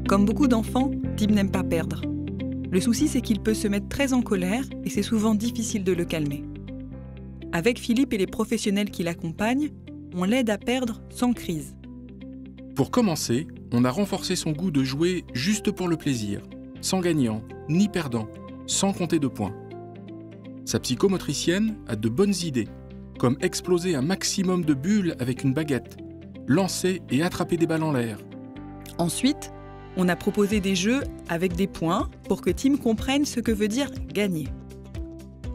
Comme beaucoup d'enfants, Tim n'aime pas perdre. Le souci, c'est qu'il peut se mettre très en colère et c'est souvent difficile de le calmer. Avec Philippe et les professionnels qui l'accompagnent, on l'aide à perdre sans crise. Pour commencer, on a renforcé son goût de jouer juste pour le plaisir, sans gagnant, ni perdant, sans compter de points. Sa psychomotricienne a de bonnes idées, comme exploser un maximum de bulles avec une baguette, lancer et attraper des balles en l'air. Ensuite, on a proposé des jeux avec des points pour que Tim comprenne ce que veut dire gagner.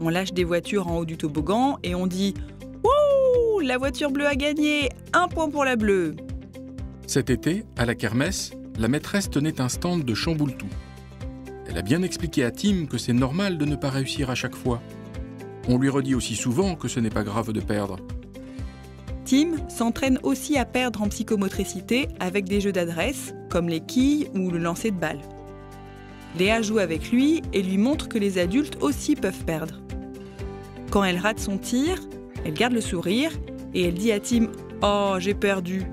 On lâche des voitures en haut du toboggan et on dit « Wouh, la voiture bleue a gagné, 1 point pour la bleue !» Cet été, à la kermesse, la maîtresse tenait un stand de chamboule-tout. Elle a bien expliqué à Tim que c'est normal de ne pas réussir à chaque fois. On lui redit aussi souvent que ce n'est pas grave de perdre. Tim s'entraîne aussi à perdre en psychomotricité avec des jeux d'adresse, comme les quilles ou le lancer de balles. Léa joue avec lui et lui montre que les adultes aussi peuvent perdre. Quand elle rate son tir, elle garde le sourire et elle dit à Tim « Oh, j'ai perdu.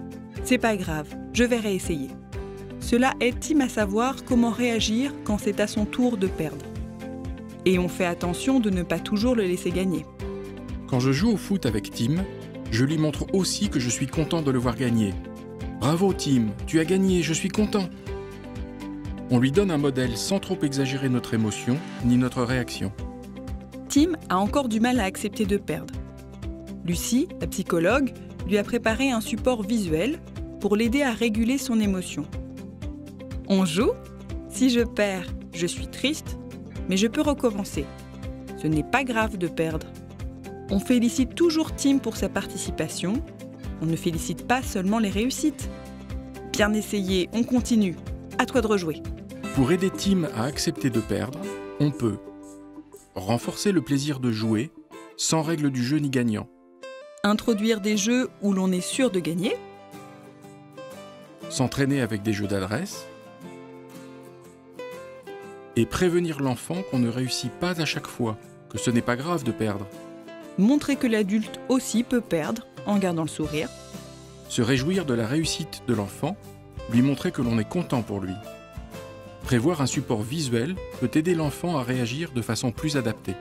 C'est pas grave, je vais réessayer. » Cela aide Tim à savoir comment réagir quand c'est à son tour de perdre. Et on fait attention de ne pas toujours le laisser gagner. Quand je joue au foot avec Tim, je lui montre aussi que je suis content de le voir gagner. « Bravo Tim, tu as gagné, je suis content !» On lui donne un modèle sans trop exagérer notre émotion ni notre réaction. Tim a encore du mal à accepter de perdre. Lucie, la psychologue, lui a préparé un support visuel pour l'aider à réguler son émotion. On joue. Si je perds, je suis triste, mais je peux recommencer. Ce n'est pas grave de perdre. On félicite toujours Tim pour sa participation. On ne félicite pas seulement les réussites. Bien essayé, on continue. À toi de rejouer. Pour aider Tim à accepter de perdre, on peut renforcer le plaisir de jouer, sans règle du jeu ni gagnant. Introduire des jeux où l'on est sûr de gagner. S'entraîner avec des jeux d'adresse. Et prévenir l'enfant qu'on ne réussit pas à chaque fois, que ce n'est pas grave de perdre. Montrer que l'adulte aussi peut perdre en gardant le sourire. Se réjouir de la réussite de l'enfant, lui montrer que l'on est content pour lui. Prévoir un support visuel peut aider l'enfant à réagir de façon plus adaptée.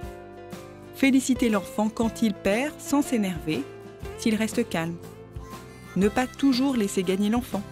Féliciter l'enfant quand il perd sans s'énerver, s'il reste calme. Ne pas toujours laisser gagner l'enfant.